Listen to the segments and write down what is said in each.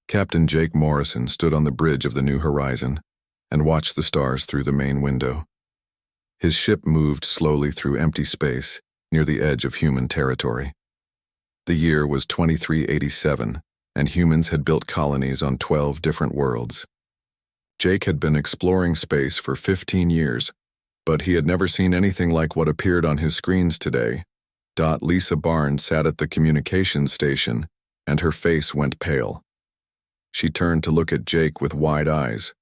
Captain Jake Morrison stood on the bridge of the New Horizon and watched the stars through the main window. His ship moved slowly through empty space near the edge of human territory. The year was 2387, and humans had built colonies on 12 different worlds. Jake had been exploring space for 15 years, but he had never seen anything like what appeared on his screens today. Lisa Barnes sat at the communications station, and her face went pale. She turned to look at Jake with wide eyes.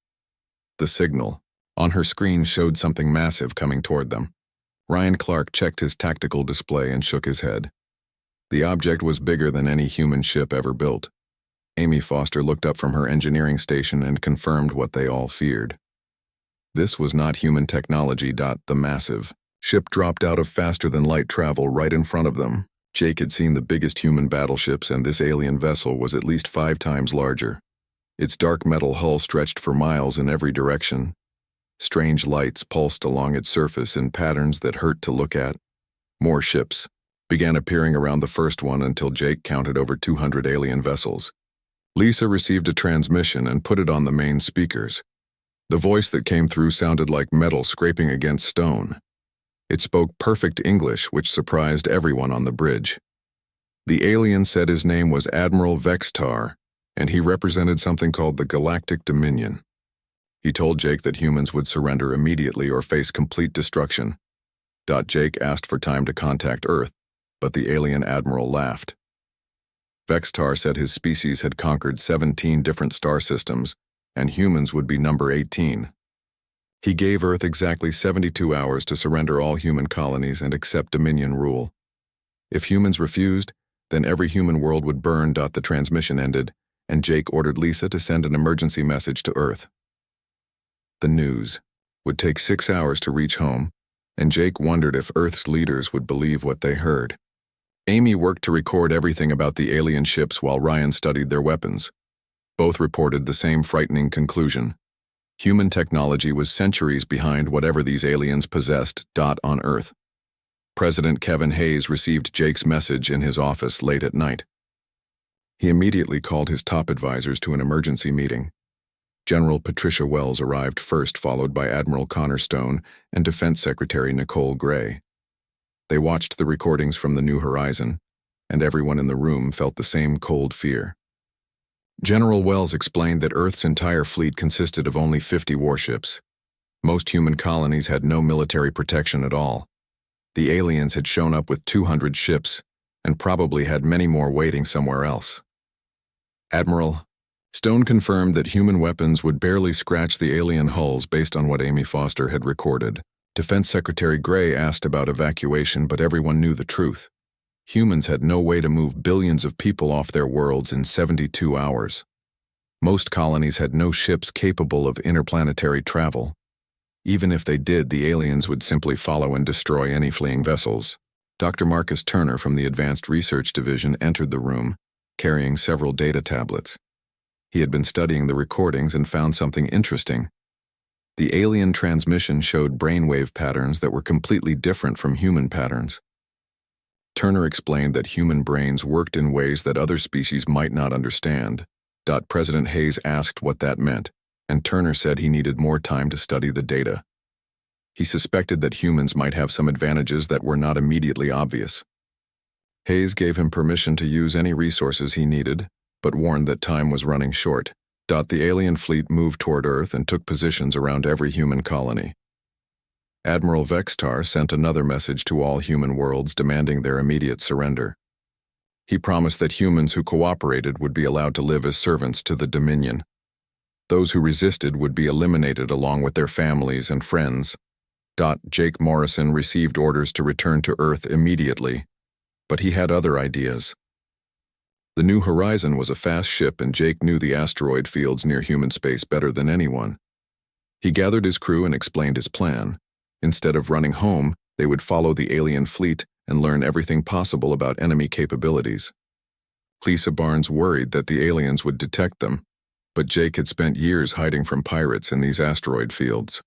The signal on her screen showed something massive coming toward them. Ryan Clark checked his tactical display and shook his head. The object was bigger than any human ship ever built. Amy Foster looked up from her engineering station and confirmed what they all feared. This was not human technology. The massive ship dropped out of faster-than-light travel right in front of them. Jake had seen the biggest human battleships, and this alien vessel was at least 5 times larger. Its dark metal hull stretched for miles in every direction. Strange lights pulsed along its surface in patterns that hurt to look at. More ships began appearing around the first one until Jake counted over 200 alien vessels. Lisa received a transmission and put it on the main speakers. The voice that came through sounded like metal scraping against stone. It spoke perfect English, which surprised everyone on the bridge. The alien said his name was Admiral Vextar, and he represented something called the Galactic Dominion. He told Jake that humans would surrender immediately or face complete destruction. Jake asked for time to contact Earth, but the alien admiral laughed. Vextar said his species had conquered 17 different star systems, and humans would be number 18. He gave Earth exactly 72 hours to surrender all human colonies and accept Dominion rule. If humans refused, then every human world would burn. The transmission ended, and Jake ordered Lisa to send an emergency message to Earth. The news would take 6 hours to reach home, and Jake wondered if Earth's leaders would believe what they heard. Amy worked to record everything about the alien ships while Ryan studied their weapons. Both reported the same frightening conclusion. Human technology was centuries behind whatever these aliens possessed. On Earth. President Kevin Hayes received Jake's message in his office late at night. He immediately called his top advisors to an emergency meeting. General Patricia Wells arrived first, followed by Admiral Connor Stone and Defense Secretary Nicole Gray. They watched the recordings from the New Horizon, and everyone in the room felt the same cold fear. General Wells explained that Earth's entire fleet consisted of only 50 warships. Most human colonies had no military protection at all. The aliens had shown up with 200 ships, and probably had many more waiting somewhere else. Admiral Stone confirmed that human weapons would barely scratch the alien hulls based on what Amy Foster had recorded. Defense Secretary Gray asked about evacuation, but everyone knew the truth. Humans had no way to move billions of people off their worlds in 72 hours. Most colonies had no ships capable of interplanetary travel. Even if they did, the aliens would simply follow and destroy any fleeing vessels. Dr. Marcus Turner from the Advanced Research Division entered the room, carrying several data tablets. He had been studying the recordings and found something interesting. The alien transmission showed brainwave patterns that were completely different from human patterns. Turner explained that human brains worked in ways that other species might not understand. President Hayes asked what that meant, and Turner said he needed more time to study the data. He suspected that humans might have some advantages that were not immediately obvious. Hayes gave him permission to use any resources he needed, but warned that time was running short. The alien fleet moved toward Earth and took positions around every human colony. Admiral Vextar sent another message to all human worlds demanding their immediate surrender. He promised that humans who cooperated would be allowed to live as servants to the Dominion. Those who resisted would be eliminated along with their families and friends. Jake Morrison received orders to return to Earth immediately, but he had other ideas. The New Horizon was a fast ship, and Jake knew the asteroid fields near human space better than anyone. He gathered his crew and explained his plan. Instead of running home, they would follow the alien fleet and learn everything possible about enemy capabilities. Lisa Barnes worried that the aliens would detect them, but Jake had spent years hiding from pirates in these asteroid fields.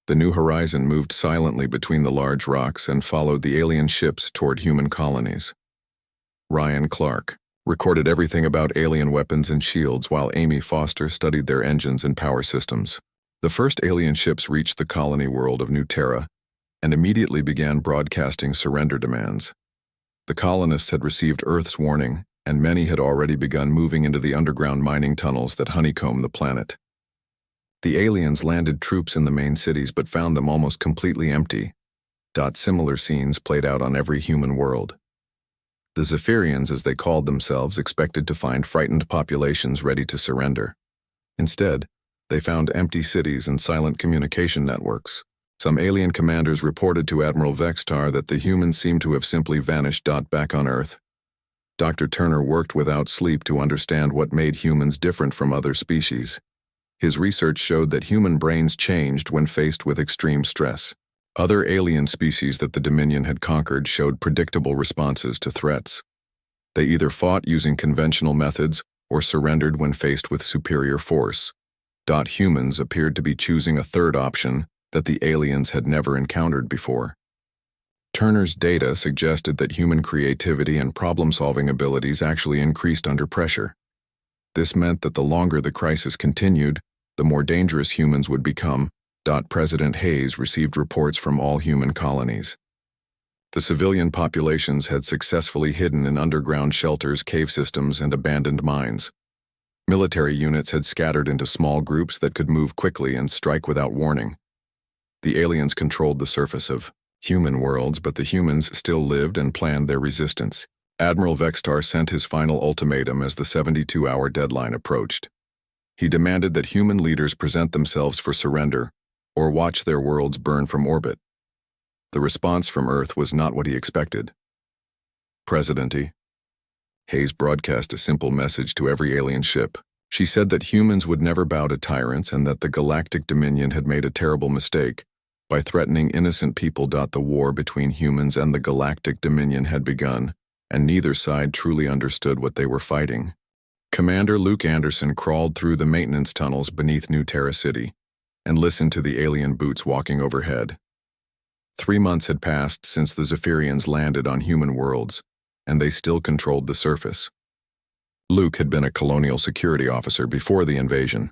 The New Horizon moved silently between the large rocks and followed the alien ships toward human colonies. Ryan Clark recorded everything about alien weapons and shields while Amy Foster studied their engines and power systems. The first alien ships reached the colony world of New Terra and immediately began broadcasting surrender demands. The colonists had received Earth's warning, and many had already begun moving into the underground mining tunnels that honeycomb the planet. The aliens landed troops in the main cities but found them almost completely empty. Similar scenes played out on every human world. The Zephyrians, as they called themselves, expected to find frightened populations ready to surrender. Instead, they found empty cities and silent communication networks. Some alien commanders reported to Admiral Vextar that the humans seemed to have simply vanished. Back on Earth, Dr. Turner worked without sleep to understand what made humans different from other species. His research showed that human brains changed when faced with extreme stress. Other alien species that the Dominion had conquered showed predictable responses to threats. They either fought using conventional methods or surrendered when faced with superior force. Humans appeared to be choosing a third option that the aliens had never encountered before. Turner's data suggested that human creativity and problem-solving abilities actually increased under pressure. This meant that the longer the crisis continued, the more dangerous humans would become. President Hayes received reports from all human colonies. The civilian populations had successfully hidden in underground shelters, cave systems, and abandoned mines. Military units had scattered into small groups that could move quickly and strike without warning. The aliens controlled the surface of human worlds, but the humans still lived and planned their resistance. Admiral Vextar sent his final ultimatum as the 72-hour deadline approached. He demanded that human leaders present themselves for surrender or watch their worlds burn from orbit. The response from Earth was not what he expected. Presidenty. Hayes broadcast a simple message to every alien ship. She said that humans would never bow to tyrants and that the Galactic Dominion had made a terrible mistake by threatening innocent people. The war between humans and the Galactic Dominion had begun, and neither side truly understood what they were fighting. Commander Luke Anderson crawled through the maintenance tunnels beneath New Terra City and listened to the alien boots walking overhead. 3 months had passed since the Zephyrians landed on human worlds, and they still controlled the surface. Luke had been a colonial security officer before the invasion,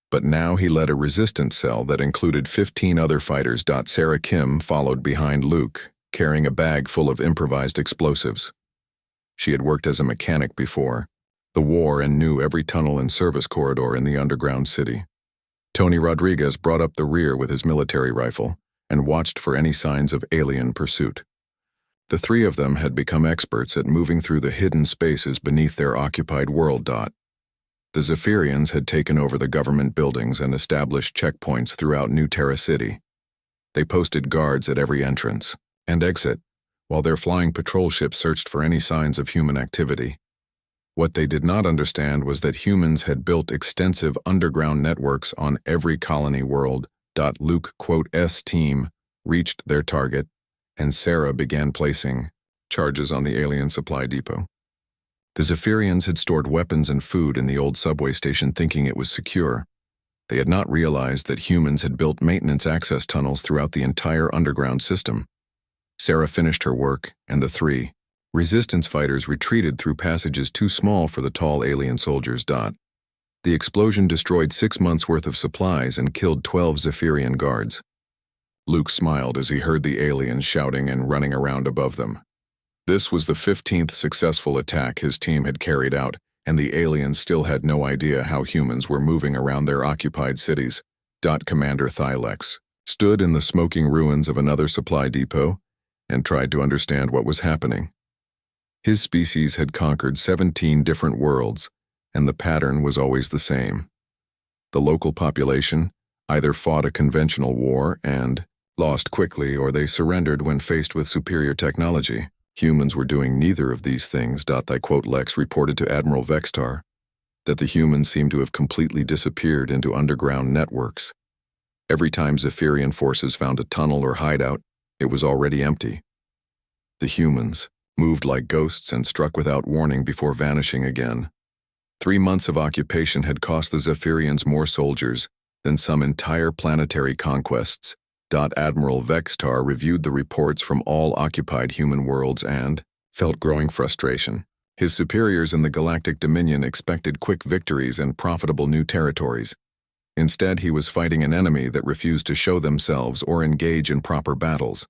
but now he led a resistance cell that included 15 other fighters. Sarah Kim followed behind Luke, carrying a bag full of improvised explosives. She had worked as a mechanic before the war and knew every tunnel and service corridor in the underground city. Tony Rodriguez brought up the rear with his military rifle and watched for any signs of alien pursuit. The three of them had become experts at moving through the hidden spaces beneath their occupied world. The Zephyrians had taken over the government buildings and established checkpoints throughout New Terra City. They posted guards at every entrance and exit, while their flying patrol ships searched for any signs of human activity. What they did not understand was that humans had built extensive underground networks on every colony world. Luke's team reached their target, and Sarah began placing charges on the alien supply depot. The Zephyrians had stored weapons and food in the old subway station thinking it was secure. They had not realized that humans had built maintenance access tunnels throughout the entire underground system. Sarah finished her work, and the three resistance fighters retreated through passages too small for the tall alien soldiers. The explosion destroyed 6 months' worth of supplies and killed 12 Zephyrian guards. Luke smiled as he heard the aliens shouting and running around above them. This was the 15th successful attack his team had carried out, and the aliens still had no idea how humans were moving around their occupied cities. Commander Thylex stood in the smoking ruins of another supply depot and tried to understand what was happening. His species had conquered 17 different worlds, and the pattern was always the same. The local population either fought a conventional war and lost quickly, or they surrendered when faced with superior technology. Humans were doing neither of these things. Lex reported to Admiral Vextar that the humans seemed to have completely disappeared into underground networks. Every time Zephyrian forces found a tunnel or hideout, it was already empty. The humans moved like ghosts and struck without warning before vanishing again. 3 months of occupation had cost the Zephyrians more soldiers than some entire planetary conquests. Admiral Vextar reviewed the reports from all occupied human worlds and felt growing frustration. His superiors in the Galactic Dominion expected quick victories and profitable new territories. Instead, he was fighting an enemy that refused to show themselves or engage in proper battles.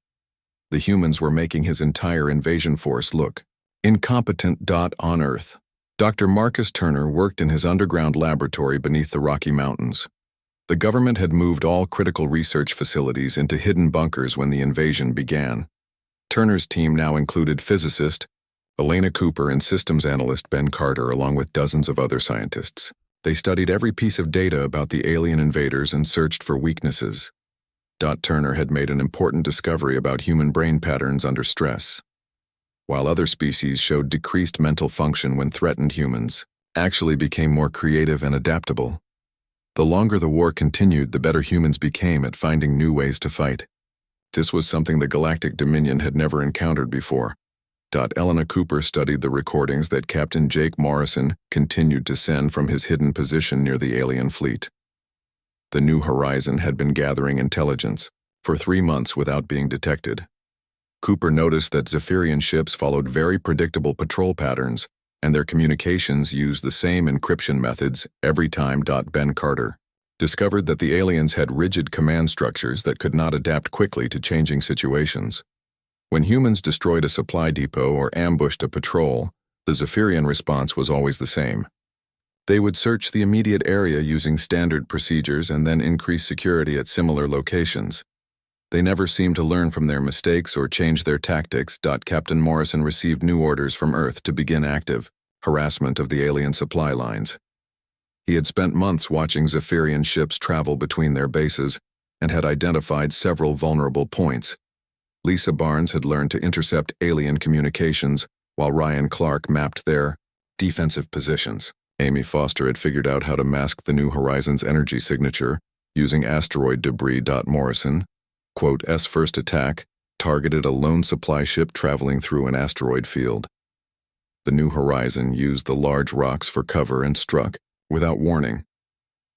The humans were making his entire invasion force look incompetent. On Earth, Dr. Marcus Turner worked in his underground laboratory beneath the Rocky Mountains. The government had moved all critical research facilities into hidden bunkers when the invasion began. Turner's team now included physicist Elena Cooper and systems analyst Ben Carter, along with dozens of other scientists. They studied every piece of data about the alien invaders and searched for weaknesses. Turner had made an important discovery about human brain patterns under stress. While other species showed decreased mental function when threatened, humans actually became more creative and adaptable. The longer the war continued, the better humans became at finding new ways to fight. This was something the Galactic Dominion had never encountered before. Elena Cooper studied the recordings that Captain Jake Morrison continued to send from his hidden position near the alien fleet. The New Horizon had been gathering intelligence for 3 months without being detected. Cooper noticed that Zephyrian ships followed very predictable patrol patterns, and their communications used the same encryption methods every time. Ben Carter discovered that the aliens had rigid command structures that could not adapt quickly to changing situations. When humans destroyed a supply depot or ambushed a patrol, the Zephyrian response was always the same. They would search the immediate area using standard procedures and then increase security at similar locations. They never seemed to learn from their mistakes or change their tactics. Captain Morrison received new orders from Earth to begin active harassment of the alien supply lines. He had spent months watching Zephyrian ships travel between their bases and had identified several vulnerable points. Lisa Barnes had learned to intercept alien communications, while Ryan Clark mapped their defensive positions. Amy Foster had figured out how to mask the New Horizon's energy signature using asteroid debris. Morrison, S first attack, targeted a lone supply ship traveling through an asteroid field. The New Horizon used the large rocks for cover and struck without warning.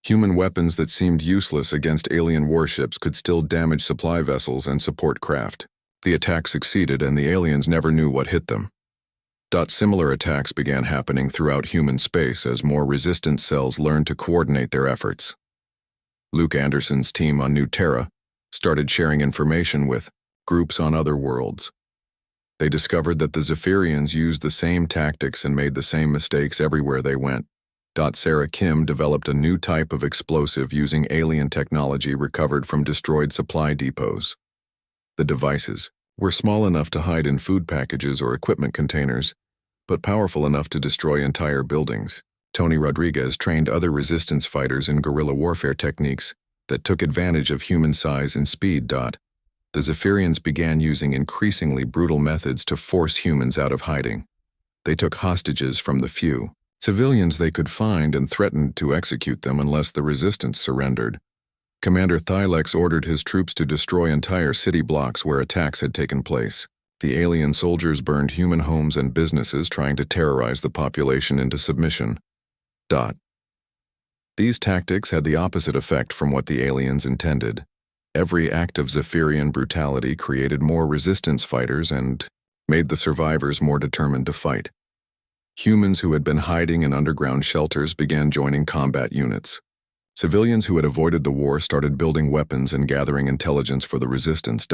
Human weapons that seemed useless against alien warships could still damage supply vessels and support craft. The attack succeeded, and the aliens never knew what hit them. Similar attacks began happening throughout human space as more resistance cells learned to coordinate their efforts. Luke Anderson's team on New Terra started sharing information with groups on other worlds. They discovered that the Zephyrians used the same tactics and made the same mistakes everywhere they went. Sarah Kim developed a new type of explosive using alien technology recovered from destroyed supply depots. The devices were small enough to hide in food packages or equipment containers, but powerful enough to destroy entire buildings. Tony Rodriguez trained other resistance fighters in guerrilla warfare techniques that took advantage of human size and speed. The Zephyrians began using increasingly brutal methods to force humans out of hiding. They took hostages from the few civilians they could find and threatened to execute them unless the resistance surrendered. Commander Thylex ordered his troops to destroy entire city blocks where attacks had taken place. The alien soldiers burned human homes and businesses, trying to terrorize the population into submission. These tactics had the opposite effect from what the aliens intended. Every act of Zephyrian brutality created more resistance fighters and made the survivors more determined to fight. Humans who had been hiding in underground shelters began joining combat units. Civilians who had avoided the war started building weapons and gathering intelligence for the resistance.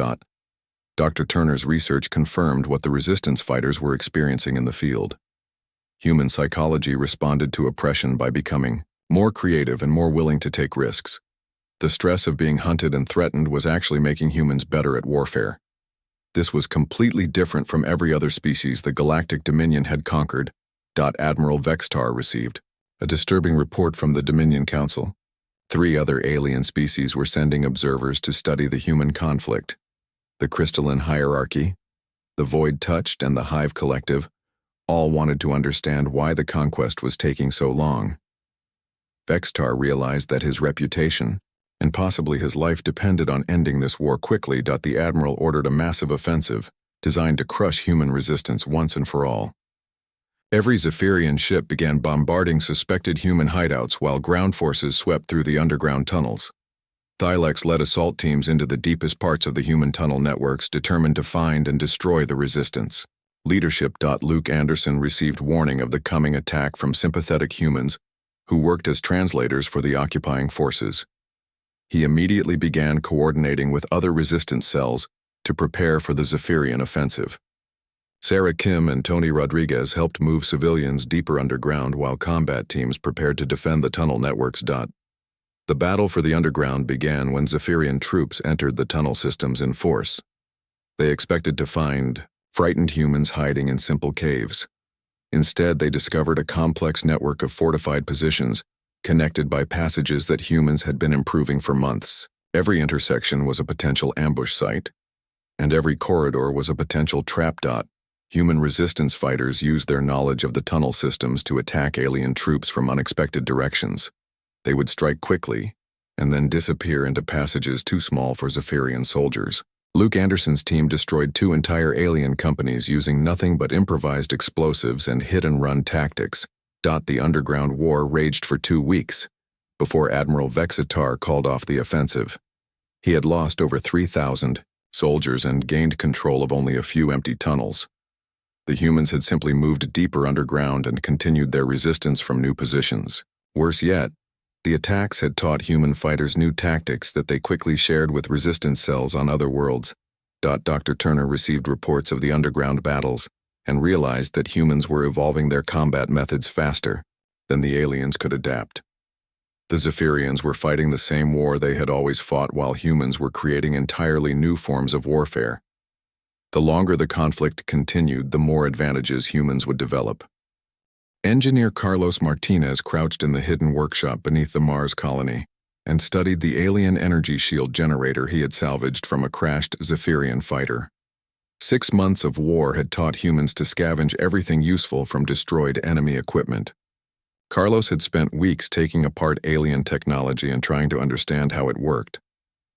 Dr. Turner's research confirmed what the resistance fighters were experiencing in the field. Human psychology responded to oppression by becoming more creative and more willing to take risks. The stress of being hunted and threatened was actually making humans better at warfare. This was completely different from every other species the Galactic Dominion had conquered. Admiral Vextar received a disturbing report from the Dominion Council. 3 other alien species were sending observers to study the human conflict. The Crystalline Hierarchy, the Void Touched, and the Hive Collective all wanted to understand why the conquest was taking so long. Vextar realized that his reputation and possibly his life depended on ending this war quickly. The Admiral ordered a massive offensive designed to crush human resistance once and for all. Every Zephyrian ship began bombarding suspected human hideouts while ground forces swept through the underground tunnels. Thylex led assault teams into the deepest parts of the human tunnel networks, determined to find and destroy the resistance. Leadership. Luke Anderson received warning of the coming attack from sympathetic humans who worked as translators for the occupying forces. He immediately began coordinating with other resistance cells to prepare for the Zephyrian offensive. Sarah Kim and Tony Rodriguez helped move civilians deeper underground while combat teams prepared to defend the tunnel networks. The battle for the underground began when Zephyrian troops entered the tunnel systems in force. They expected to find frightened humans hiding in simple caves. Instead, they discovered a complex network of fortified positions connected by passages that humans had been improving for months. Every intersection was a potential ambush site, and every corridor was a potential trap. Human resistance fighters used their knowledge of the tunnel systems to attack alien troops from unexpected directions. They would strike quickly, and then disappear into passages too small for Zephyrian soldiers. Luke Anderson's team destroyed 2 entire alien companies using nothing but improvised explosives and hit-and-run tactics. The underground war raged for 2 weeks, before Admiral Vexitar called off the offensive. He had lost over 3,000 soldiers and gained control of only a few empty tunnels. The humans had simply moved deeper underground and continued their resistance from new positions. Worse yet, the attacks had taught human fighters new tactics that they quickly shared with resistance cells on other worlds. Dr. Turner received reports of the underground battles and realized that humans were evolving their combat methods faster than the aliens could adapt. The Zephyrians were fighting the same war they had always fought while humans were creating entirely new forms of warfare. The longer the conflict continued, the more advantages humans would develop. Engineer Carlos Martinez crouched in the hidden workshop beneath the Mars colony and studied the alien energy shield generator he had salvaged from a crashed Zephyrian fighter. 6 months of war had taught humans to scavenge everything useful from destroyed enemy equipment. Carlos had spent weeks taking apart alien technology and trying to understand how it worked.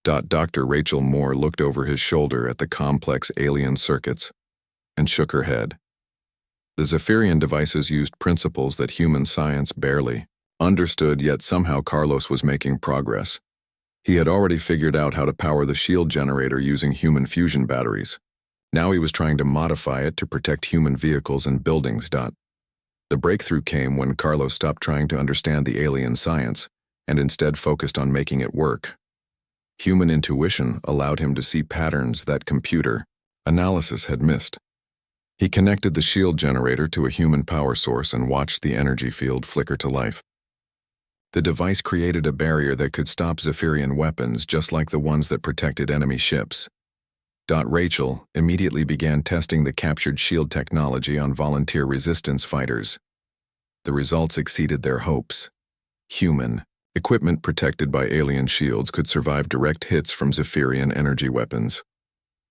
Dr. Rachel Moore looked over his shoulder at the complex alien circuits and shook her head. The Zephyrian devices used principles that human science barely understood, yet somehow Carlos was making progress. He had already figured out how to power the shield generator using human fusion batteries. Now he was trying to modify it to protect human vehicles and buildings. The breakthrough came when Carlos stopped trying to understand the alien science and instead focused on making it work. Human intuition allowed him to see patterns that computer analysis had missed. He connected the shield generator to a human power source and watched the energy field flicker to life. The device created a barrier that could stop Zephyrian weapons just like the ones that protected enemy ships. Rachel immediately began testing the captured shield technology on volunteer resistance fighters. The results exceeded their hopes. Human equipment protected by alien shields could survive direct hits from Zephyrian energy weapons.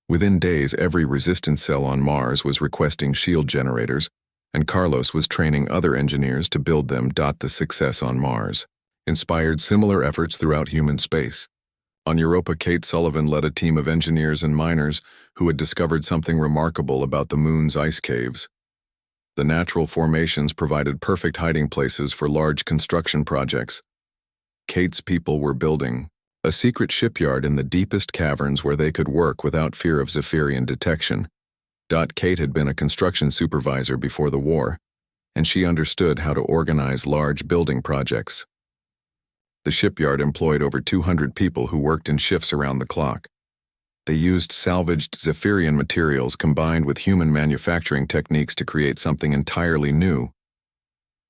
Within days, every resistance cell on Mars was requesting shield generators, and Carlos was training other engineers to build them. The success on Mars inspired similar efforts throughout human space. On Europa, Kate Sullivan led a team of engineers and miners who had discovered something remarkable about the moon's ice caves. The natural formations provided perfect hiding places for large construction projects. Kate's people were building a secret shipyard in the deepest caverns where they could work without fear of Zephyrian detection. Kate had been a construction supervisor before the war, and she understood how to organize large building projects. The shipyard employed over 200 people who worked in shifts around the clock. They used salvaged Zephyrian materials combined with human manufacturing techniques to create something entirely new.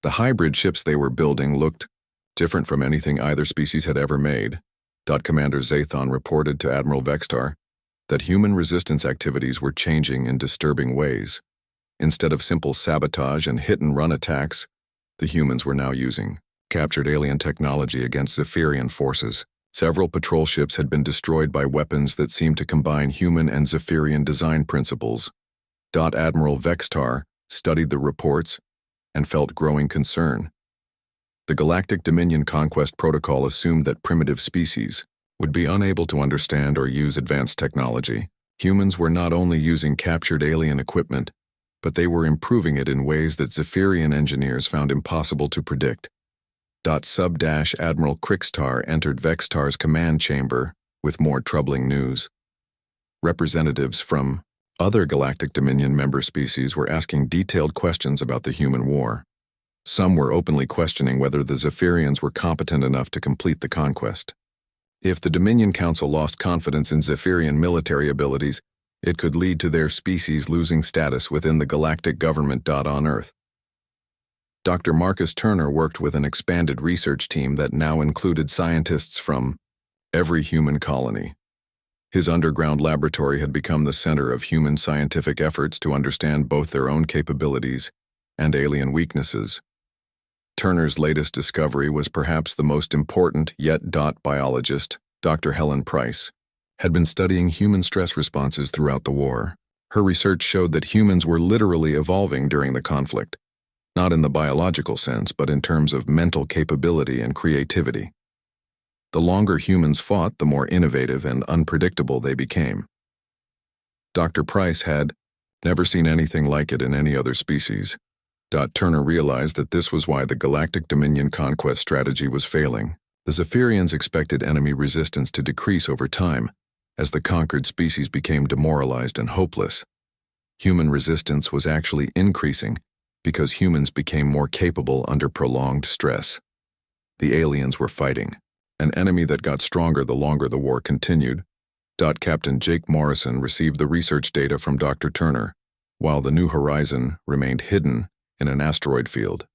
The hybrid ships they were building looked different from anything either species had ever made. Commander Zathon reported to Admiral Vexitar that human resistance activities were changing in disturbing ways. Instead of simple sabotage and hit-and-run attacks, the humans were now using captured alien technology against Zephyrian forces. Several patrol ships had been destroyed by weapons that seemed to combine human and Zephyrian design principles. Admiral Vexitar studied the reports and felt growing concern. The Galactic Dominion Conquest Protocol assumed that primitive species would be unable to understand or use advanced technology. Humans were not only using captured alien equipment, but they were improving it in ways that Zephyrian engineers found impossible to predict. Admiral Krixtar entered Vexitar's command chamber with more troubling news. Representatives from Other Galactic Dominion member species were asking detailed questions about the human war. Some were openly questioning whether the Zephyrians were competent enough to complete the conquest. If the Dominion Council lost confidence in Zephyrian military abilities, it could lead to their species losing status within the galactic government. On Earth, Dr. Marcus Turner worked with an expanded research team that now included scientists from every human colony. His underground laboratory had become the center of human scientific efforts to understand both their own capabilities and alien weaknesses. Turner's latest discovery was perhaps the most important yet. Biologist, Dr. Helen Price, had been studying human stress responses throughout the war. Her research showed that humans were literally evolving during the conflict, not in the biological sense, but in terms of mental capability and creativity. The longer humans fought, the more innovative and unpredictable they became. Dr. Price had never seen anything like it in any other species. Turner realized that this was why the Galactic Dominion conquest strategy was failing. The Zephyrians expected enemy resistance to decrease over time as the conquered species became demoralized and hopeless. Human resistance was actually increasing because humans became more capable under prolonged stress. The aliens were fighting, an enemy that got stronger the longer the war continued. Captain Jake Morrison received the research data from Dr. Turner, while the New Horizon remained hidden in an asteroid field.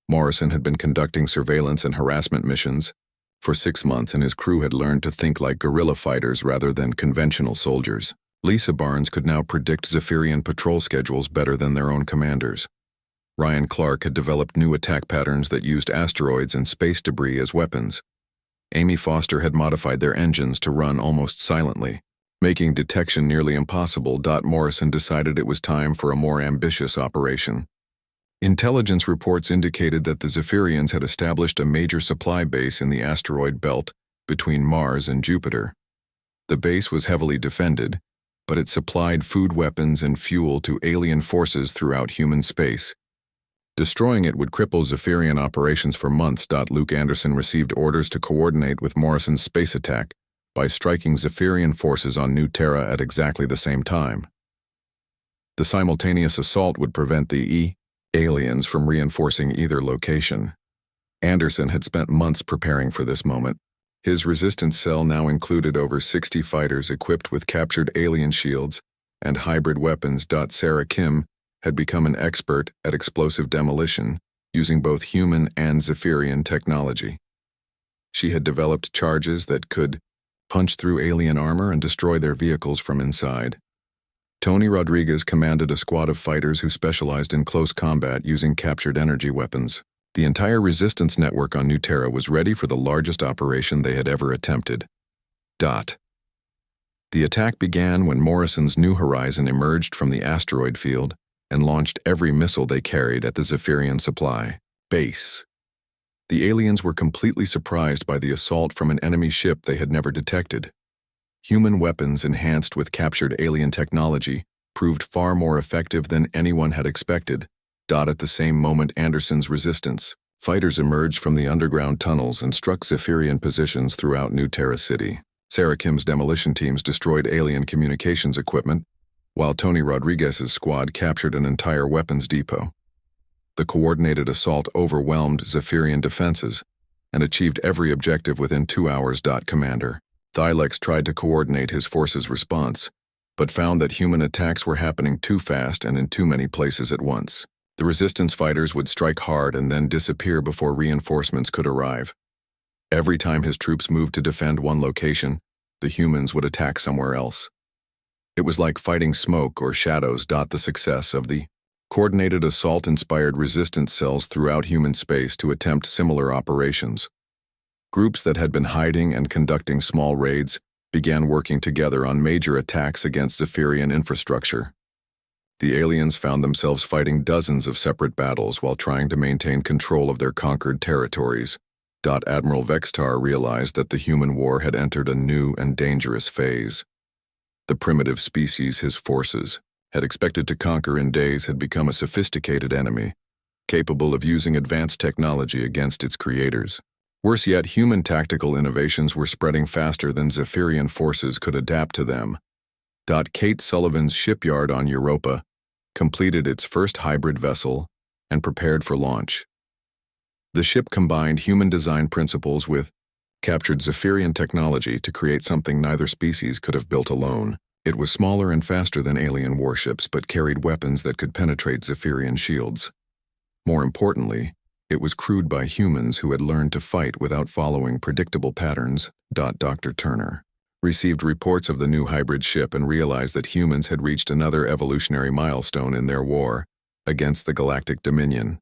Morrison had been conducting surveillance and harassment missions for 6 months, and his crew had learned to think like guerrilla fighters rather than conventional soldiers. Lisa Barnes could now predict Zephyrian patrol schedules better than their own commanders. Ryan Clark had developed new attack patterns that used asteroids and space debris as weapons. Amy Foster had modified their engines to run almost silently, making detection nearly impossible. Morrison decided it was time for a more ambitious operation. Intelligence reports indicated that the Zephyrians had established a major supply base in the asteroid belt between Mars and Jupiter. The base was heavily defended, but it supplied food, weapons, and fuel to alien forces throughout human space. Destroying it would cripple Zephyrian operations for months. Luke Anderson received orders to coordinate with Morrison's space attack by striking Zephyrian forces on New Terra at exactly the same time. The simultaneous assault would prevent the aliens from reinforcing either location. Anderson had spent months preparing for this moment. His resistance cell now included over 60 fighters equipped with captured alien shields and hybrid weapons. Sarah Kim had become an expert at explosive demolition, using both human and Zephyrian technology. She had developed charges that could punch through alien armor and destroy their vehicles from inside. Tony Rodriguez commanded a squad of fighters who specialized in close combat using captured energy weapons. The entire resistance network on New Terra was ready for the largest operation they had ever attempted. The attack began when Morrison's New Horizon emerged from the asteroid field and launched every missile they carried at the Zephyrian supply base. The aliens were completely surprised by the assault from an enemy ship they had never detected. Human weapons enhanced with captured alien technology proved far more effective than anyone had expected. At the same moment, Anderson's resistance fighters emerged from the underground tunnels and struck Zephyrian positions throughout New Terra City. Sarah Kim's demolition teams destroyed alien communications equipment, while Tony Rodriguez's squad captured an entire weapons depot. The coordinated assault overwhelmed Zephyrian defenses and achieved every objective within 2 hours. Commander Thylex tried to coordinate his force's response, but found that human attacks were happening too fast and in too many places at once. The resistance fighters would strike hard and then disappear before reinforcements could arrive. Every time his troops moved to defend one location, the humans would attack somewhere else. It was like fighting smoke or shadows. The success of the coordinated assault inspired resistance cells throughout human space to attempt similar operations. Groups that had been hiding and conducting small raids began working together on major attacks against Zephyrian infrastructure. The aliens found themselves fighting dozens of separate battles while trying to maintain control of their conquered territories. Admiral Vextar realized that the human war had entered a new and dangerous phase. The primitive species his forces had expected to conquer in days had become a sophisticated enemy, capable of using advanced technology against its creators. Worse yet, human tactical innovations were spreading faster than Zephyrian forces could adapt to them. Kate Sullivan's shipyard on Europa completed its first hybrid vessel and prepared for launch. The ship combined human design principles with captured Zephyrian technology to create something neither species could have built alone. It was smaller and faster than alien warships but carried weapons that could penetrate Zephyrian shields. More importantly, it was crewed by humans who had learned to fight without following predictable patterns. Dr. Turner received reports of the new hybrid ship and realized that humans had reached another evolutionary milestone in their war against the Galactic Dominion.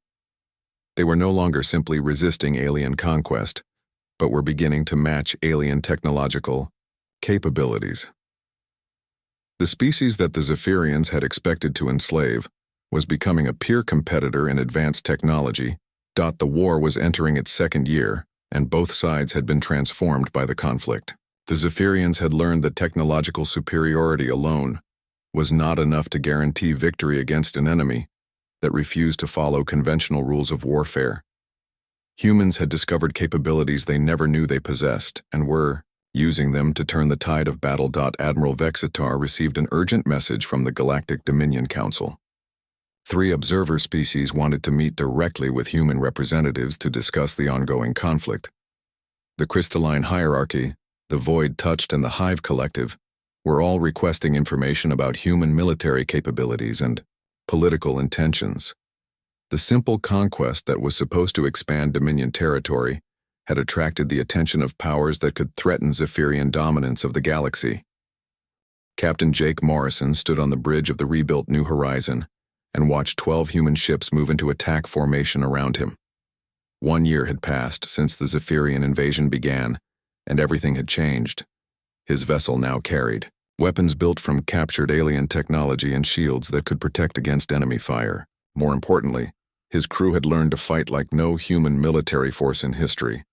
They were no longer simply resisting alien conquest, but were beginning to match alien technological capabilities. The species that the Zephyrians had expected to enslave was becoming a peer competitor in advanced technology. The war was entering its second year, and both sides had been transformed by the conflict. The Zephyrians had learned that technological superiority alone was not enough to guarantee victory against an enemy that refused to follow conventional rules of warfare. Humans had discovered capabilities they never knew they possessed and were using them to turn the tide of battle. Admiral Vexitar received an urgent message from the Galactic Dominion Council. 3 observer species wanted to meet directly with human representatives to discuss the ongoing conflict. The Crystalline Hierarchy, the Void Touched, and the Hive Collective were all requesting information about human military capabilities and political intentions. The simple conquest that was supposed to expand Dominion territory had attracted the attention of powers that could threaten Zephyrian dominance of the galaxy. Captain Jake Morrison stood on the bridge of the rebuilt New Horizon and watched 12 human ships move into attack formation around him. 1 year had passed since the Zephyrian invasion began, and everything had changed. His vessel now carried weapons built from captured alien technology and shields that could protect against enemy fire. More importantly, his crew had learned to fight like no human military force in history.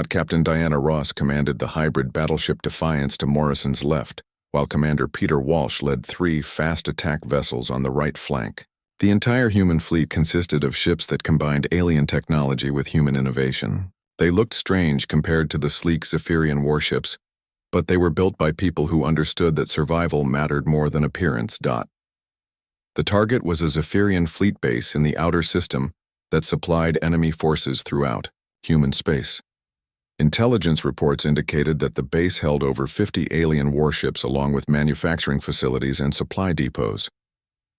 Captain Diana Ross commanded the hybrid battleship Defiance to Morrison's left, while Commander Peter Walsh led 3 fast attack vessels on the right flank. The entire human fleet consisted of ships that combined alien technology with human innovation. They looked strange compared to the sleek Zephyrian warships, but they were built by people who understood that survival mattered more than appearance. The target was a Zephyrian fleet base in the outer system that supplied enemy forces throughout human space. Intelligence reports indicated that the base held over 50 alien warships along with manufacturing facilities and supply depots.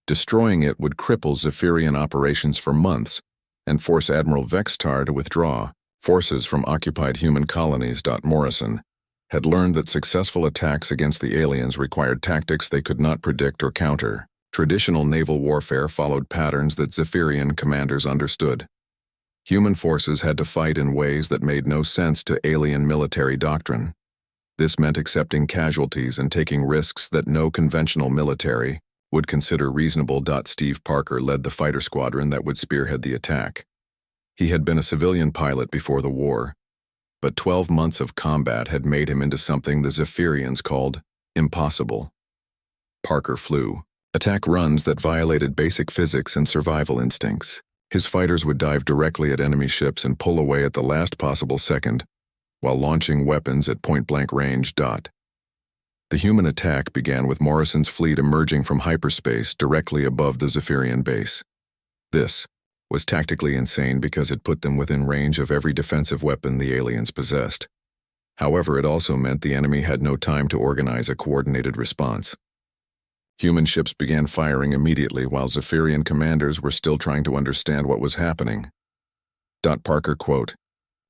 Destroying it would cripple Zephyrian operations for months and force Admiral Vexitar to withdraw forces from occupied human colonies. Morrison had learned that successful attacks against the aliens required tactics they could not predict or counter. Traditional naval warfare followed patterns that Zephyrian commanders understood. Human forces had to fight in ways that made no sense to alien military doctrine. This meant accepting casualties and taking risks that no conventional military would consider reasonable. Steve Parker led the fighter squadron that would spearhead the attack. He had been a civilian pilot before the war, but 12 months of combat had made him into something the Zephyrians called impossible. Parker flew attack runs that violated basic physics and survival instincts. His fighters would dive directly at enemy ships and pull away at the last possible second, while launching weapons at point-blank range. The human attack began with Morrison's fleet emerging from hyperspace directly above the Zephyrian base. This was tactically insane because it put them within range of every defensive weapon the aliens possessed. However, it also meant the enemy had no time to organize a coordinated response. Human ships began firing immediately while Zephyrian commanders were still trying to understand what was happening. Parker quote,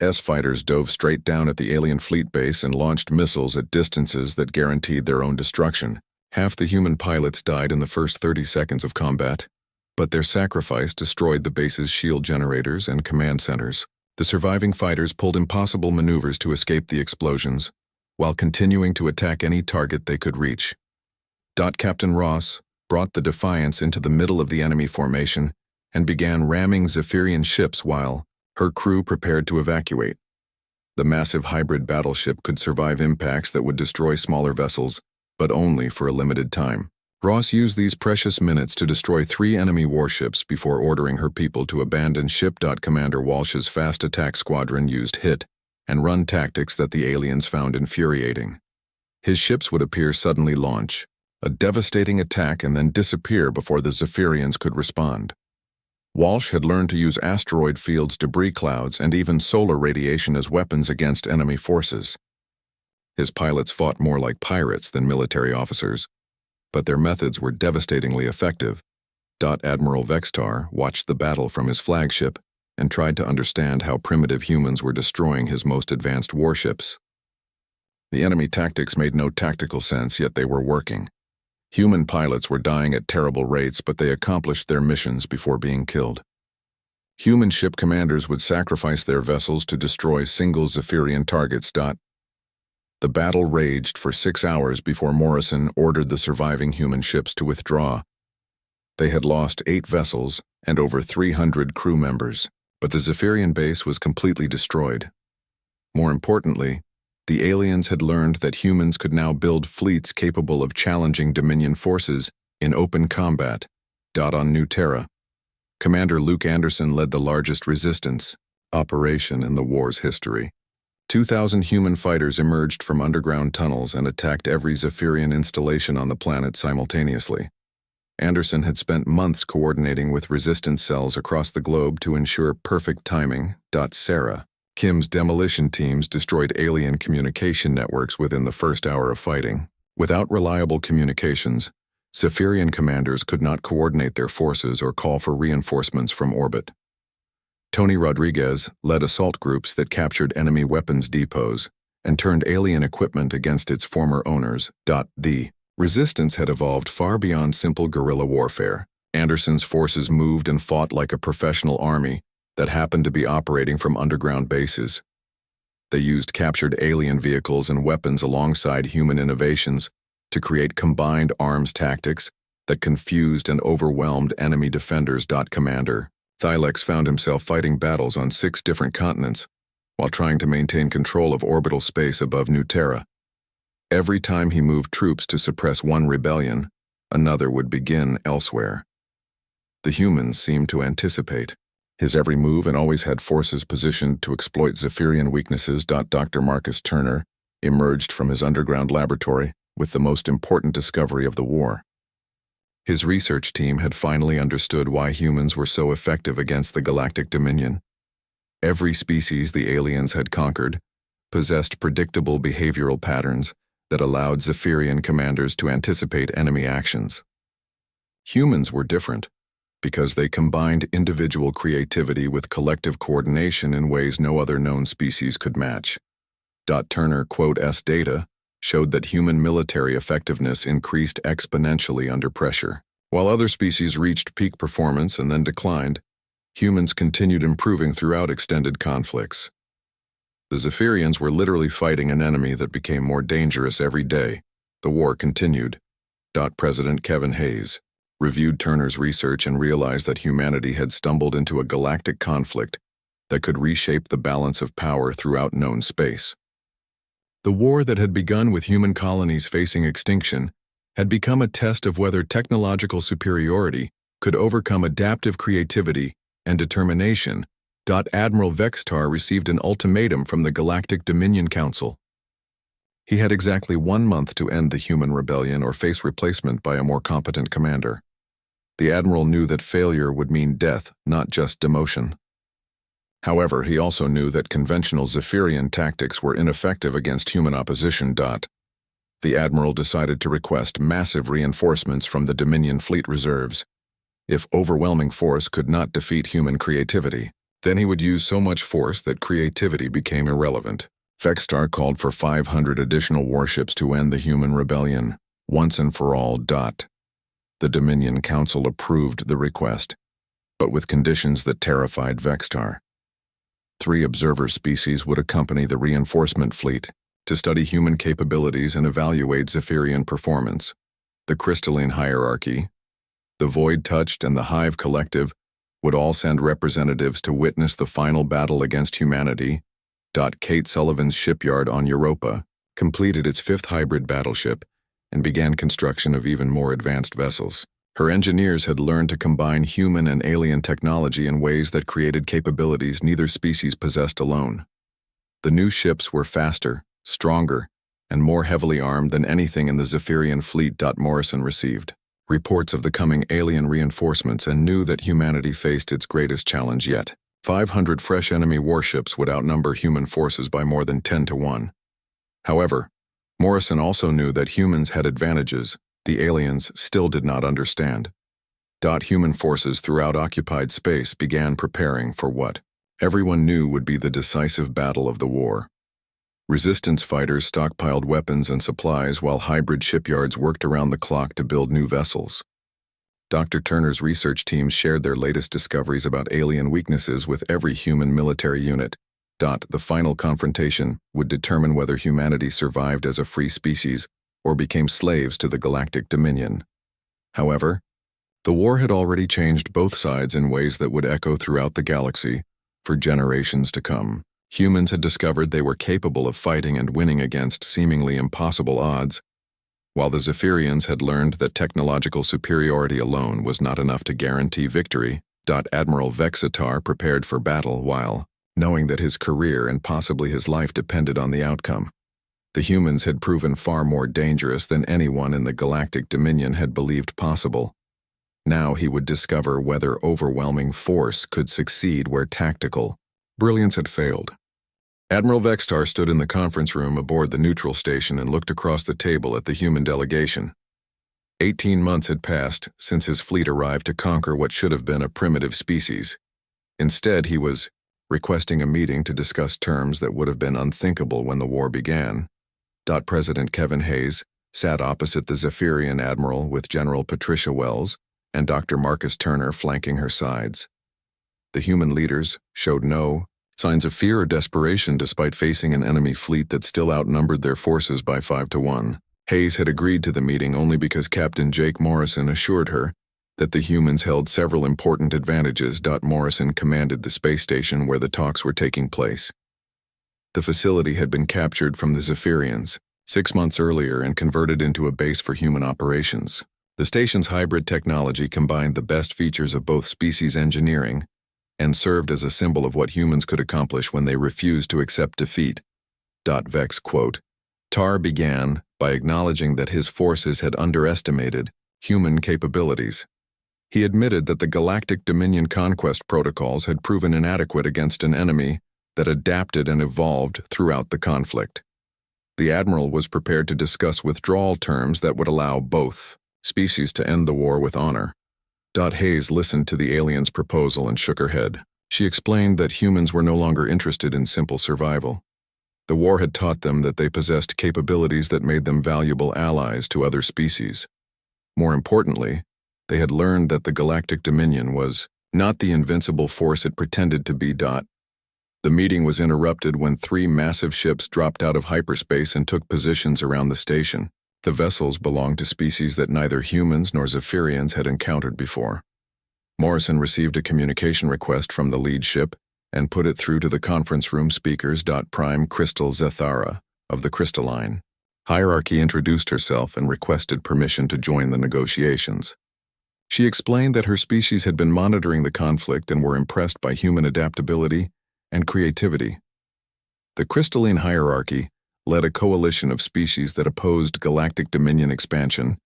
S-fighters dove straight down at the alien fleet base and launched missiles at distances that guaranteed their own destruction. Half the human pilots died in the first 30 seconds of combat, but their sacrifice destroyed the base's shield generators and command centers. The surviving fighters pulled impossible maneuvers to escape the explosions, while continuing to attack any target they could reach. Captain Ross brought the Defiance into the middle of the enemy formation and began ramming Zephyrian ships while her crew prepared to evacuate. The massive hybrid battleship could survive impacts that would destroy smaller vessels, but only for a limited time. Ross used these precious minutes to destroy 3 enemy warships before ordering her people to abandon ship. Commander Walsh's fast attack squadron used hit and run tactics that the aliens found infuriating. His ships would appear suddenly launch, a devastating attack and then disappear before the Zephyrians could respond. Walsh had learned to use asteroid fields, debris clouds, and even solar radiation as weapons against enemy forces. His pilots fought more like pirates than military officers, but their methods were devastatingly effective. Admiral Vextar watched the battle from his flagship and tried to understand how primitive humans were destroying his most advanced warships. The enemy tactics made no tactical sense, yet they were working. Human pilots were dying at terrible rates, but they accomplished their missions before being killed. Human ship commanders would sacrifice their vessels to destroy single Zephyrian targets. The battle raged for 6 hours before Morrison ordered the surviving human ships to withdraw. They had lost 8 vessels and over 300 crew members, but the Zephyrian base was completely destroyed. More importantly, the aliens had learned that humans could now build fleets capable of challenging Dominion forces in open combat. On New Terra, Commander Luke Anderson led the largest resistance operation in the war's history. 2,000 human fighters emerged from underground tunnels and attacked every Zephyrian installation on the planet simultaneously. Anderson had spent months coordinating with resistance cells across the globe to ensure perfect timing. Sarah, Kim's demolition teams destroyed alien communication networks within the first hour of fighting. Without reliable communications, Zephyrian commanders could not coordinate their forces or call for reinforcements from orbit. Tony Rodriguez led assault groups that captured enemy weapons depots and turned alien equipment against its former owners. The resistance had evolved far beyond simple guerrilla warfare. Anderson's forces moved and fought like a professional army that happened to be operating from underground bases. They used captured alien vehicles and weapons alongside human innovations to create combined arms tactics that confused and overwhelmed enemy defenders. Commander Thylex found himself fighting battles on 6 different continents while trying to maintain control of orbital space above New Terra. Every time he moved troops to suppress one rebellion, another would begin elsewhere. The humans seemed to anticipate his every move and always had forces positioned to exploit Zephyrian weaknesses. Dr. Marcus Turner emerged from his underground laboratory with the most important discovery of the war. His research team had finally understood why humans were so effective against the Galactic Dominion. Every species the aliens had conquered possessed predictable behavioral patterns that allowed Zephyrian commanders to anticipate enemy actions. Humans were different because they combined individual creativity with collective coordination in ways no other known species could match. Turner S data showed that human military effectiveness increased exponentially under pressure. While other species reached peak performance and then declined, humans continued improving throughout extended conflicts. The Zephyrians were literally fighting an enemy that became more dangerous every day. The war continued. President Kevin Hayes reviewed Turner's research and realized that humanity had stumbled into a galactic conflict that could reshape the balance of power throughout known space. The war that had begun with human colonies facing extinction had become a test of whether technological superiority could overcome adaptive creativity and determination. Admiral Vextar received an ultimatum from the Galactic Dominion Council. He had exactly 1 month to end the human rebellion or face replacement by a more competent commander. The admiral knew that failure would mean death, not just demotion. However, he also knew that conventional Zephyrian tactics were ineffective against human opposition. The admiral decided to request massive reinforcements from the Dominion fleet reserves. If overwhelming force could not defeat human creativity, then he would use so much force that creativity became irrelevant. Vextar called for 500 additional warships to end the human rebellion, once and for all. The Dominion Council approved the request, but with conditions that terrified Vextar. 3 observer species would accompany the reinforcement fleet to study human capabilities and evaluate Zephyrian performance. The Crystalline Hierarchy, the Void Touched, and the Hive Collective would all send representatives to witness the final battle against humanity. Kate Sullivan's shipyard on Europa completed its 5th hybrid battleship and began construction of even more advanced vessels. Her engineers had learned to combine human and alien technology in ways that created capabilities neither species possessed alone. The new ships were faster, stronger, and more heavily armed than anything in the Zephyrian fleet. Morrison received reports of the coming alien reinforcements and knew that humanity faced its greatest challenge yet. 500 fresh enemy warships would outnumber human forces by more than 10 to 1. However, Morrison also knew that humans had advantages the aliens still did not understand. Human forces throughout occupied space began preparing for what everyone knew would be the decisive battle of the war. Resistance fighters stockpiled weapons and supplies while hybrid shipyards worked around the clock to build new vessels. Dr. Turner's research teams shared their latest discoveries about alien weaknesses with every human military unit. The final confrontation would determine whether humanity survived as a free species or became slaves to the Galactic Dominion. However, the war had already changed both sides in ways that would echo throughout the galaxy for generations to come. Humans had discovered they were capable of fighting and winning against seemingly impossible odds, while the Zephyrians had learned that technological superiority alone was not enough to guarantee victory. Admiral Vexitar prepared for battle while knowing that his career and possibly his life depended on the outcome. The humans had proven far more dangerous than anyone in the Galactic Dominion had believed possible. Now he would discover whether overwhelming force could succeed where tactical brilliance had failed. Admiral Vexitar stood in the conference room aboard the neutral station and looked across the table at the human delegation. 18 months had passed since his fleet arrived to conquer what should have been a primitive species. Instead, he was requesting a meeting to discuss terms that would have been unthinkable when the war began. President Kevin Hayes sat opposite the Zephyrian admiral with General Patricia Wells and Dr. Marcus Turner flanking her sides. The human leaders showed no signs of fear or desperation despite facing an enemy fleet that still outnumbered their forces by 5 to 1. Hayes had agreed to the meeting only because Captain Jake Morrison assured her that the humans held several important advantages. Morrison commanded the space station where the talks were taking place. The facility had been captured from the Zephyrians 6 months earlier and converted into a base for human operations. The station's hybrid technology combined the best features of both species engineering and served as a symbol of what humans could accomplish when they refused to accept defeat. Vex quote, Tar began by acknowledging that his forces had underestimated human capabilities. He admitted that the Galactic Dominion conquest protocols had proven inadequate against an enemy that adapted and evolved throughout the conflict. The admiral was prepared to discuss withdrawal terms that would allow both species to end the war with honor. Hayes listened to the alien's proposal and shook her head. She explained that humans were no longer interested in simple survival. The war had taught them that they possessed capabilities that made them valuable allies to other species. More importantly, they had learned that the Galactic Dominion was not the invincible force it pretended to be. The meeting was interrupted when 3 massive ships dropped out of hyperspace and took positions around the station. The vessels belonged to species that neither humans nor Zephyrians had encountered before. Morrison received a communication request from the lead ship and put it through to the conference room speakers. Prime Crystal Zethara of the Crystalline Hierarchy introduced herself and requested permission to join the negotiations. She explained that her species had been monitoring the conflict and were impressed by human adaptability and creativity. The Crystalline Hierarchy led a coalition of species that opposed Galactic Dominion expansion,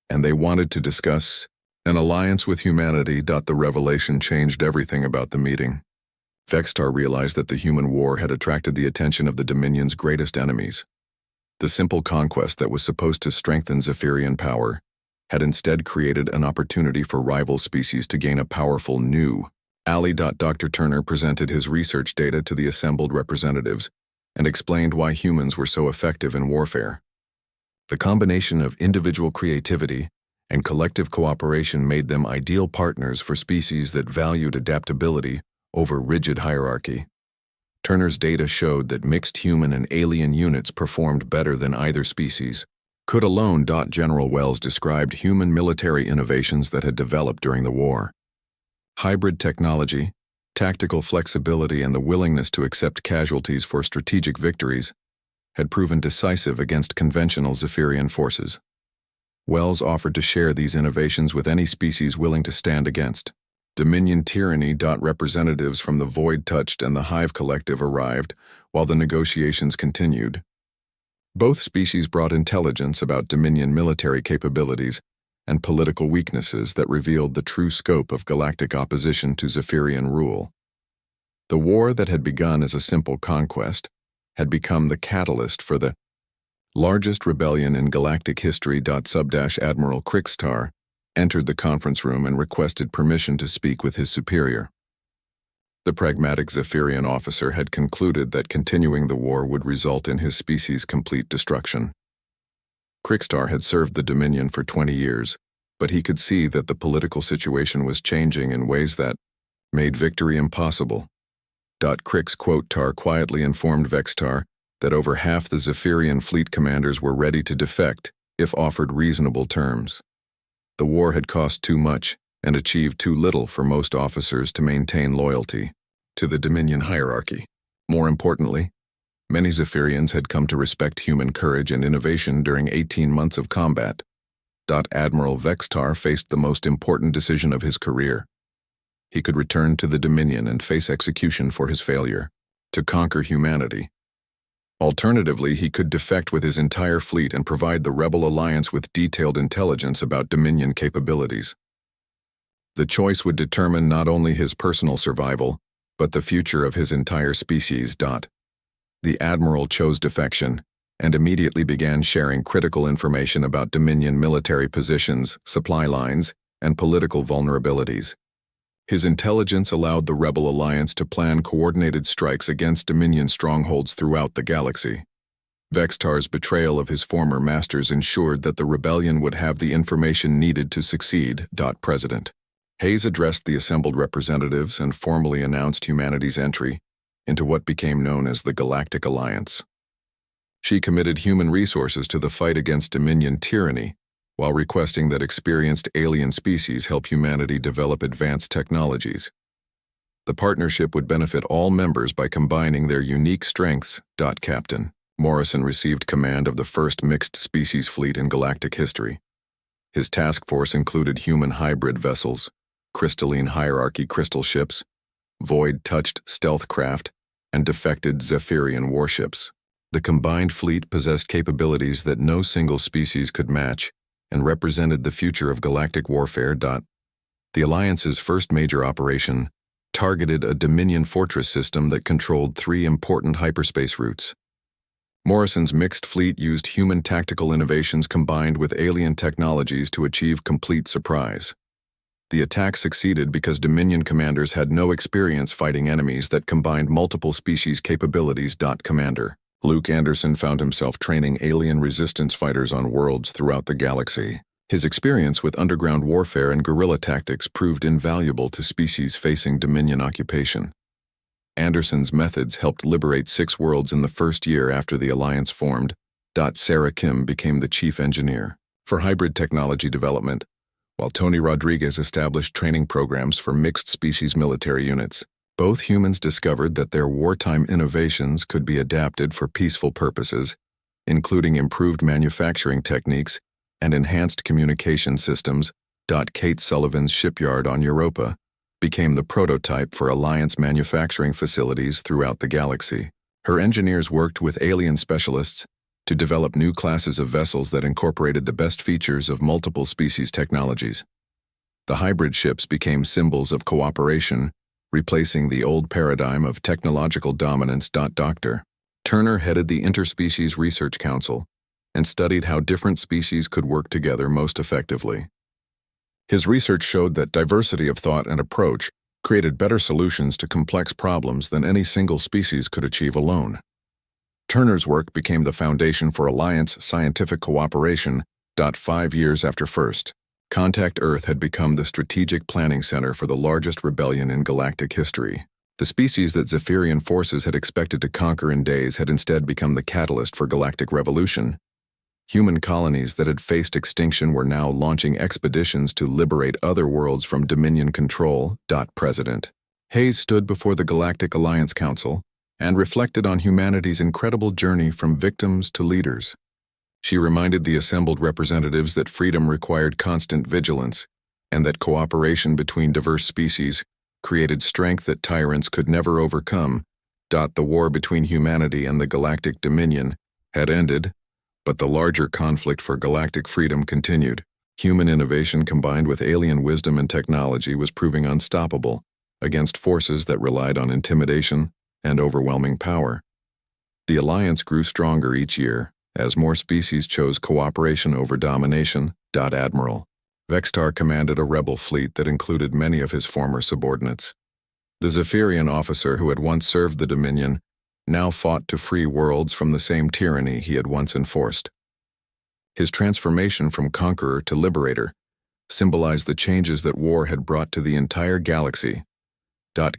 and they wanted to discuss an alliance with humanity. The revelation changed everything about the meeting. Vexitar realized that the human war had attracted the attention of the Dominion's greatest enemies. The simple conquest that was supposed to strengthen Zephyrian power had instead created an opportunity for rival species to gain a powerful new ally. Dr. Turner presented his research data to the assembled representatives and explained why humans were so effective in warfare. The combination of individual creativity and collective cooperation made them ideal partners for species that valued adaptability over rigid hierarchy. Turner's data showed that mixed human and alien units performed better than either species could alone. General Wells described human military innovations that had developed during the war. Hybrid technology, tactical flexibility, and the willingness to accept casualties for strategic victories had proven decisive against conventional Zephyrian forces. Wells offered to share these innovations with any species willing to stand against Dominion tyranny. Representatives from the Void Touched and the Hive Collective arrived while the negotiations continued. Both species brought intelligence about Dominion military capabilities and political weaknesses that revealed the true scope of galactic opposition to Zephyrian rule. The war that had begun as a simple conquest had become the catalyst for the largest rebellion in galactic history. Admiral Krikstar entered the conference room and requested permission to speak with his superior. The pragmatic Zephyrian officer had concluded that continuing the war would result in his species' complete destruction. Krikstar had served the Dominion for 20 years, but he could see that the political situation was changing in ways that made victory impossible. Krikstar quietly informed Vextar that over half the Zephyrian fleet commanders were ready to defect if offered reasonable terms. The war had cost too much and achieved too little for most officers to maintain loyalty to the Dominion hierarchy. More importantly, many Zephyrians had come to respect human courage and innovation during 18 months of combat. Admiral Vextar faced the most important decision of his career. He could return to the Dominion and face execution for his failure to conquer humanity. Alternatively, he could defect with his entire fleet and provide the Rebel Alliance with detailed intelligence about Dominion capabilities. The choice would determine not only his personal survival, but the future of his entire species. The Admiral chose defection and immediately began sharing critical information about Dominion military positions, supply lines, and political vulnerabilities. His intelligence allowed the Rebel Alliance to plan coordinated strikes against Dominion strongholds throughout the galaxy. Vextar's betrayal of his former masters ensured that the rebellion would have the information needed to succeed. President Hayes addressed the assembled representatives and formally announced humanity's entry into what became known as the Galactic Alliance. She committed human resources to the fight against Dominion tyranny, while requesting that experienced alien species help humanity develop advanced technologies. The partnership would benefit all members by combining their unique strengths. Captain Morrison received command of the first mixed species fleet in galactic history. His task force included human hybrid vessels, crystalline hierarchy crystal ships, void-touched stealth craft, and defected Zephyrian warships. The combined fleet possessed capabilities that no single species could match and represented the future of galactic warfare. The Alliance's first major operation targeted a Dominion fortress system that controlled 3 important hyperspace routes. Morrison's mixed fleet used human tactical innovations combined with alien technologies to achieve complete surprise. The attack succeeded because Dominion commanders had no experience fighting enemies that combined multiple species capabilities. Commander Luke Anderson found himself training alien resistance fighters on worlds throughout the galaxy. His experience with underground warfare and guerrilla tactics proved invaluable to species facing Dominion occupation. Anderson's methods helped liberate 6 worlds in the first year after the Alliance formed. Sarah Kim became the chief engineer for hybrid technology development, while Tony Rodriguez established training programs for mixed species military units. Both humans discovered that their wartime innovations could be adapted for peaceful purposes, including improved manufacturing techniques and enhanced communication systems. Kate Sullivan's shipyard on Europa became the prototype for Alliance manufacturing facilities throughout the galaxy. Her engineers worked with alien specialists to develop new classes of vessels that incorporated the best features of multiple species technologies. The hybrid ships became symbols of cooperation, replacing the old paradigm of technological dominance. Dr. Turner headed the Interspecies Research Council and studied how different species could work together most effectively. His research showed that diversity of thought and approach created better solutions to complex problems than any single species could achieve alone. Turner's work became the foundation for Alliance scientific cooperation. 5 years after First Contact, Earth had become the strategic planning center for the largest rebellion in galactic history. The species that Zephyrian forces had expected to conquer in days had instead become the catalyst for galactic revolution. Human colonies that had faced extinction were now launching expeditions to liberate other worlds from Dominion control. President Hayes stood before the Galactic Alliance Council and reflected on humanity's incredible journey from victims to leaders. She reminded the assembled representatives that freedom required constant vigilance and that cooperation between diverse species created strength that tyrants could never overcome. The war between humanity and the Galactic Dominion had ended, But the larger conflict for galactic freedom continued. Human innovation combined with alien wisdom and technology was proving unstoppable against forces that relied on intimidation and overwhelming power. The alliance grew stronger each year as more species chose cooperation over domination. Admiral Vextar commanded a rebel fleet that included many of his former subordinates. The Zephyrian officer who had once served the Dominion now fought to free worlds from the same tyranny he had once enforced. His transformation from conqueror to liberator symbolized the changes that war had brought to the entire galaxy.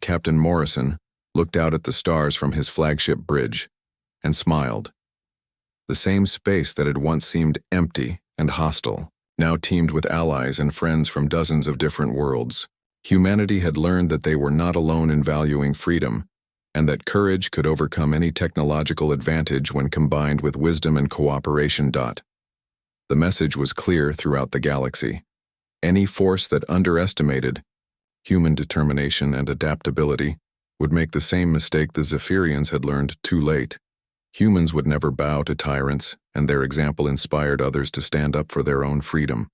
Captain Morrison looked out at the stars from his flagship bridge and smiled. The same space that had once seemed empty and hostile now teemed with allies and friends from dozens of different worlds. Humanity had learned that they were not alone in valuing freedom, and that courage could overcome any technological advantage when combined with wisdom and cooperation. The message was clear throughout the galaxy. Any force that underestimated human determination and adaptability would make the same mistake the Zephyrians had learned too late. Humans would never bow to tyrants, and their example inspired others to stand up for their own freedom.